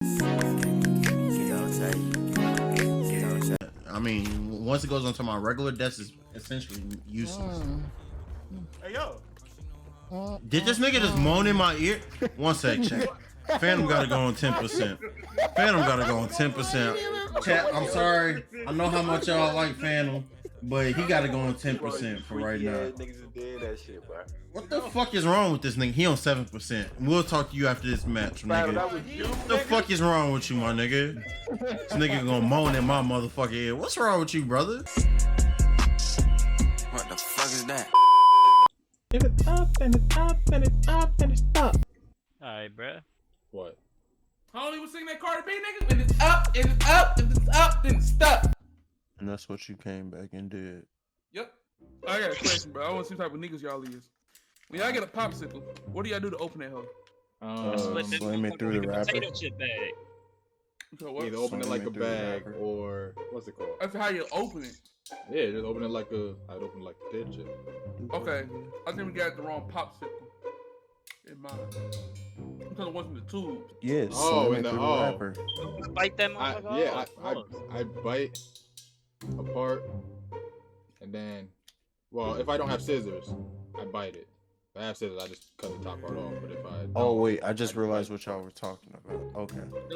I mean, once it goes onto my regular desk, it's essentially useless. Hey, yo. Did this nigga just moan in my ear? One sec, check. Phantom gotta go on 10%. Phantom gotta go on 10%. Chat, I'm sorry. I know how much y'all like Phantom, but he gotta go on 10% for right now. Niggas did that shit, bro. What the fuck is wrong with this nigga? He on 7%. We'll talk to you after this match, nigga. What the fuck is wrong with you, my nigga? This nigga gonna moan in my motherfucking ear. What's wrong with you, brother? What the fuck is that? If it's up and it's up and it's up and it's up. Alright, bruh. What? Holly was singing that Cardi B, nigga. When it's up, and it's up, if it's up, then it's stuck. And that's what you came back and did. Yep. I got a question, bro. I want to see what type of niggas y'all is. When y'all get a popsicle, what do y'all do to open that hoe? Slam it through the wrapper. Potato chip bag. So what? Either open it like a Slam it through the bag wrapper. or what's it called? That's how you open it. Yeah, just open it like a. I'd open it like a potato chip. Okay. I think we got the wrong popsicle in mind. Because it wasn't the tubes. Yeah, Oh, slam and it the through the wrapper. Bite that motherfucker. I bite apart, and then, well, if I don't have scissors, I bite it. If I have scissors, I just cut the top part off. But if I Oh wait, I just realized what y'all were talking about. Okay. The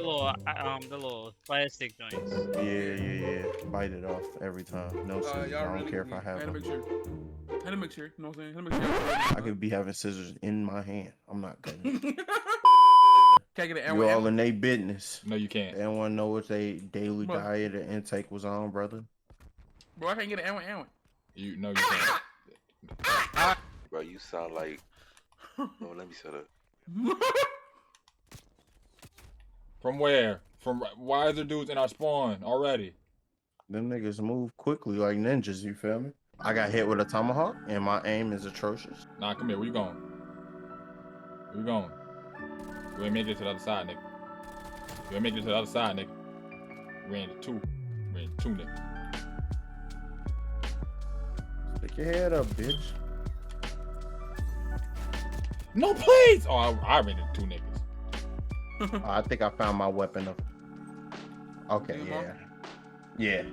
little plastic joints. Yeah. Bite it off every time. No scissors. Y'all I don't really care if I have had to them. make sure. Had to make sure. You know what I'm saying? Had to make sure. I could be having scissors in my hand. I'm not cutting. Can't get an You all in their business. no, you can't. They don't want to know what their daily Bro. diet or intake was on, brother. Bro, I can't get an Awen. You can't. Bro, you sound like. Oh, let me shut up. From where? From why are there dudes in our spawn already? Them niggas move quickly like ninjas, you feel me? I got hit with a tomahawk and my aim is atrocious. Nah, come here. Where you going? Where you going? We ain't make it to the other side, nigga. We ain't make it to the other side, nigga. We ain't two. We ain't two, nigga. Stick your head up, bitch. No, please! Oh, I ran into two niggas. I think I found my weapon of. Okay, yeah.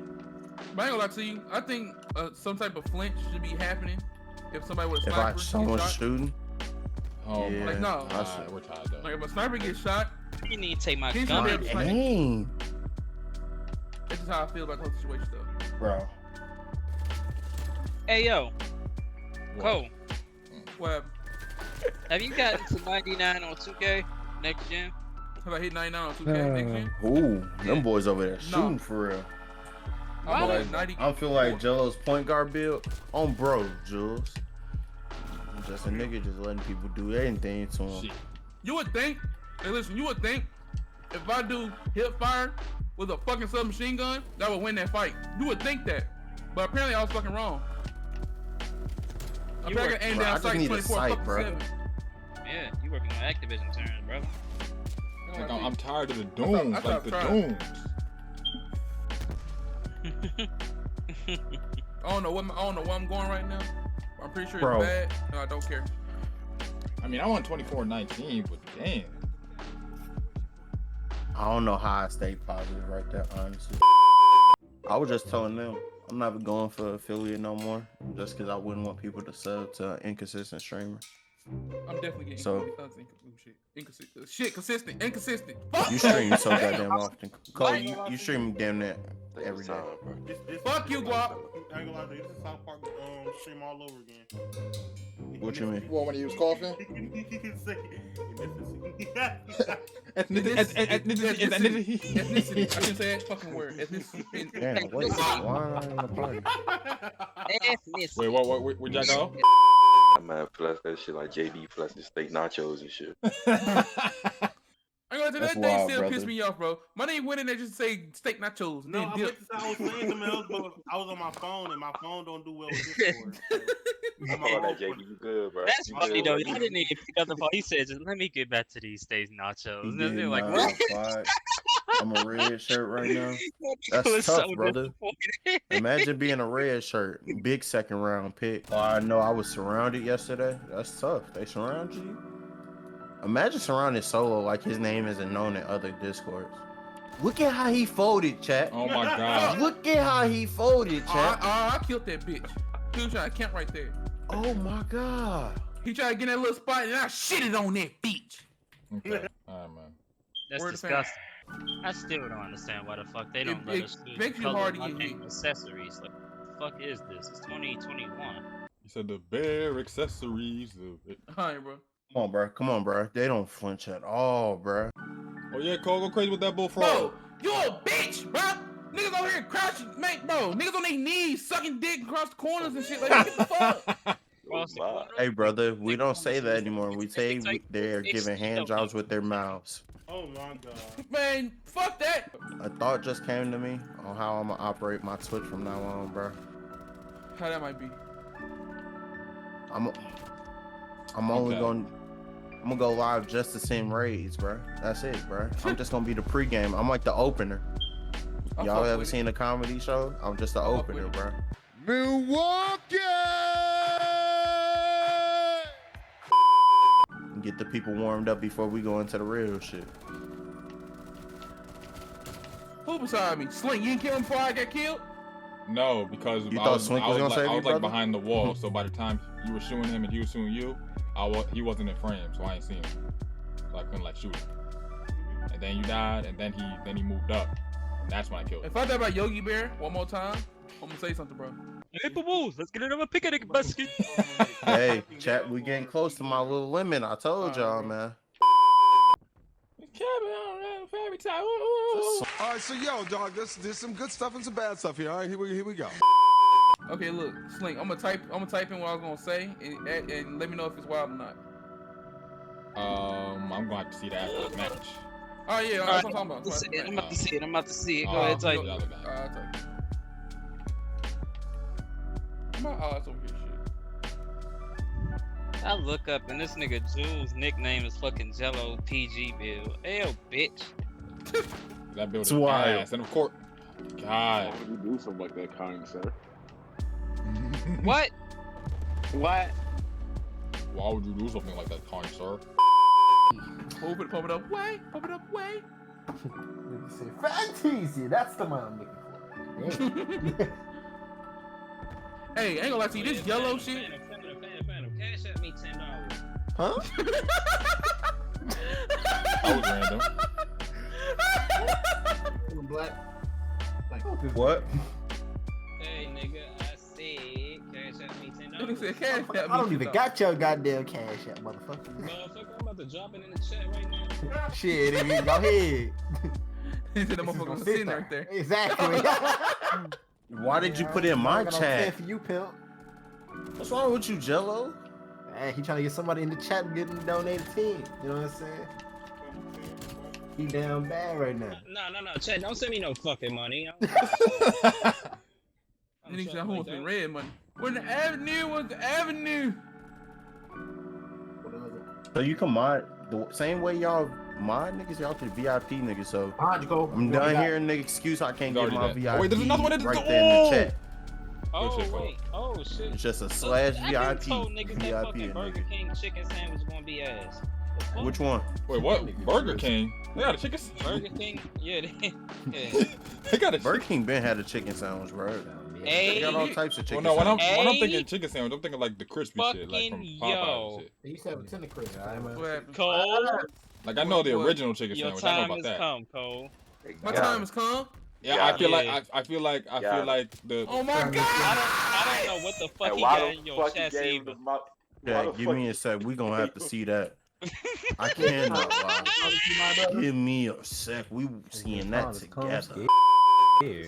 But I ain't gonna lie to you. I think some type of flinch should be happening if somebody with a If sniper someone's gets shot. shooting, Oh, yeah, Like, no. Alright, we're tired, though. Like if a sniper gets shot, You need to take my He's gun. gonna be able to- aim, this is how I feel about the whole situation though. bro. Hey yo, What? Cole, What happened? have you gotten to 99 on 2K next gen? Have I hit 99 on 2K next year? Ooh, them boys over there No. shooting for real. I'm Why? like 90. I feel like Jello's point guard build on bro, Jules. Just a nigga just letting people do anything to him. Shit. You would think, hey listen, you would think if I do hip fire with a fucking submachine gun, that would win that fight. You would think that. But apparently I was fucking wrong. You Apparently I work- can aim Bro, I down just sight need a 24 sight, fucking bro. 7. Yeah, you working on Activision turn, bro. Like, I'm tired of the I dooms, thought like the trying. dooms. I don't know where I'm going right now. I'm pretty sure Bro. it's bad. No, I don't care. I mean, I want 24-19, but damn. I don't know how I stay positive right there, honestly. I was just telling them I'm not going for affiliate no more, just because I wouldn't want people to sub to an inconsistent streamer. I'm definitely getting So- consistent. You stream so goddamn often. Cole, you stream damn near Take every your day. time, bro. Fuck you, Guap. I ain't gonna lie to you, this is South Park stream all over again. What you mean? Well, when he was coughing? You can say Ethnicity. I can say that fucking word. Ethnicity. Damn, what is why in the party? Wait, what? Where'd y'all go? I'm mad plus that shit like JD plus the steak nachos and shit. I ain't gonna That's that thing wild, still brother. piss me off, bro. My name went in there just say steak nachos. No, then I dip. was saying something else, but I was on my phone and my phone don't do well with Discord. So I'm Oh, on that JD, you good, bro. That's You funny good, though. bro. Y'all didn't even pick up the phone. He said, "Just let me get back to these steaks nachos." And they're like, Nah, "What?" fuck. I'm a red shirt right now. That's It was tough, so brother. disappointed. Imagine being a red shirt, big second round pick. Oh, I know I was surrounded yesterday. That's tough. They surround you. Imagine surrounding Solo like his name isn't known in other Discords. Look at how he folded, chat. Oh my god. Look at how he folded, chat. I killed that bitch. He was trying to camp right there. Oh my god. He tried to get in that little spot and I shitted on that bitch. Okay. Alright, man. That's Word of disgusting. I still don't understand why the fuck they don't let It us do makes you color hard to get blocking hit. accessories. Like, the fuck is this? It's 2021. You said the bare accessories. Alright, bro. Come on, bro. Come on, bro. They don't flinch at all, bro. Oh yeah, Cole, go crazy with that bullfrog. Bro, you a bitch, bro. Niggas over here crouching, man, bro. Niggas on their knees sucking dick across the corners and shit. Like, what the fuck? Hey, brother, we don't say that anymore. We say they're giving hand jobs with their mouths. Oh my god. Man, fuck that. A thought just came to me on how I'm gonna operate my Twitch from now on, bro. How that might be. I'm only Okay. I'm gonna go live just to send raids, bro. That's it, bro. I'm just gonna be the pregame. I'm like the opener. I'll Y'all fuck ever with it. seen a comedy show? I'm just the I'll fuck opener, with bro. Milwaukee! Get the people warmed up before we go into the real shit. Who beside me? Slink, you didn't kill him before I got killed? No, because You thought Swink was gonna save I you, was like brother? behind the wall, so by the time you were shooting him and he was shooting you, he wasn't in frame, so I ain't seen him. So I couldn't like shoot him. And then you died, and then he moved up. And that's when I killed him. If I die by Yogi Bear one more time, I'm gonna say something, bro. Hey, Wolves, let's get another picnic basket. Hey, chat, we getting close to my little limit. I told y'all, man. All right, so yo, dog, there's some good stuff and some bad stuff here. All right, here we go. Okay, look, Slink, I'm gonna type in what I was gonna say and let me know if it's wild or not. I'm gonna have to see that after the match. Oh yeah, that's what I'm talking about. I'm about to see it. I'm about to see it. Go Oh, ahead, type. the other guy. I'll type it. My eyes over here, shit. I look up and this nigga Jules' nickname is fucking Jello PG Bill. Ayo, bitch. That building It's wild. ass. And of course, God. Why would you do something like that, kind sir? What? What? Why would you do something like that, kind sir? Pump it up, way, pump it up, way. Fantasy, that's the one I'm looking for. Hey, I ain't gonna lie to you, this yellow shit. Cash at me $10. Huh? That was random. Black. What? Hey, nigga, I said cash at me Nigga $10. said cash I don't even got your goddamn cash yet, motherfucker. Motherfucker, I'm about to drop it in the chat right now. Shit, nigga, go ahead. He said that motherfucker was sitting right there. Exactly. Why did you put in my chat? For you, pimp. What's wrong with you, Jello? Hey, he trying to get somebody in the chat and get him donated 10. You know what I'm saying? He down bad right now. No, Chad, don't send me no fucking money. Nigga said I want some red money. Where's the avenue? Where's the avenue? So you can mod the same way y'all mod niggas, y'all can VIP niggas. So I'm done hearing the excuse I can't get my Already VIP did. Oh, wait, there's another one. right there in the chat. Oh, shit, wait. Oh, shit. It's just a / I VIP. been told niggas that fucking VIP Burger nigga. King chicken sandwich gonna be ass. The fuck? Which one? Wait, what? Burger King? They got a chicken. Burger King? Yeah, yeah. They got a Burger King been had a chicken sandwich, bro. They Hey, got all types of Well, chicken no, when I'm sandwiches. thinking chicken sandwich, I'm thinking like the crispy shit, like from Fucking Popeye yo. and shit. They used to have a tennis crisp. What happened? Cole, Like I know the What? original chicken your sandwich. I know time about has that. come, Cole. My time has come. Yeah, Yeah. I feel Yeah. like I feel like the. Oh my god! I don't know what the fuck And he why got the in your fuck he chest gave either. the mo- Yeah, why the give fuck me he- a sec. We gonna have to see that. I cannot lie. Give me a sec. We seeing that together.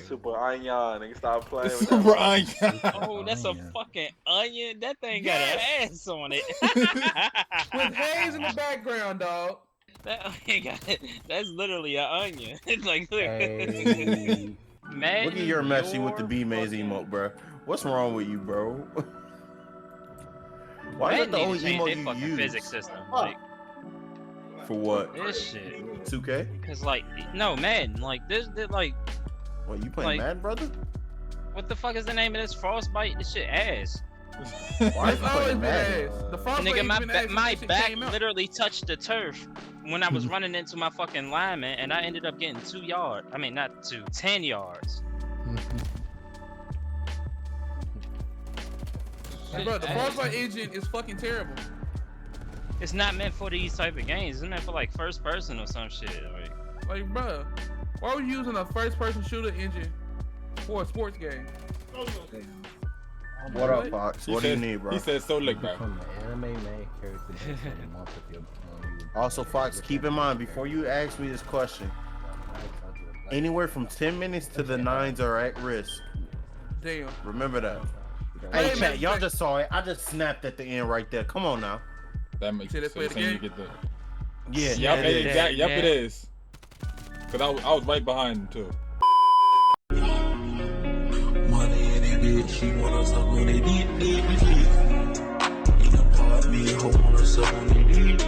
Super onion, nigga, stop playing with Super that. onion. Oh, that's a fucking onion. That thing got an ass on it. With Hayes in the background, dog. That onion got that's literally an onion. It's like look. Hey. Man, Look at your Messi with the you're B Maze fucking- emote, bro. What's wrong with you, bro? Why is that the Madden only need to change emote their you fucking use? physics system. Like For what? this shit. 2K? Cause like no Madden, like this like What, you playing Like- Madden, brother? what the fuck is the name of this frostbite? This shit ass. Why It's always been ass. The frostbite Nigga, ain't been ass since my that shit back came out. literally touched the turf when I was running into my fucking lineman, and I ended up getting 2 yards. I mean, not 2, 10 yards. Hey, bro, the frostbite engine is fucking terrible. It's not meant for these type of games. It's meant for like first person or some shit. Like, bro, why were you using a first-person shooter engine for a sports game? What up, Fox? What do you need, bro? He said so look back. From the anime main character based on the month of your Also, Fox, keep in mind, before you ask me this question, anywhere from 10 minutes to the 9s are at risk. Damn. Remember that. Hey, Hey, chat, y'all just saw it. I just snapped at the end right there. Come on now. That makes sense. play the You game? get the... Yeah, Yep, it is. exactly. Yep, it is. Cause I was right behind him too. Money in it, bitch. She wanna suck on it, deep. In the pod, me, hope wanna suck on it, deep.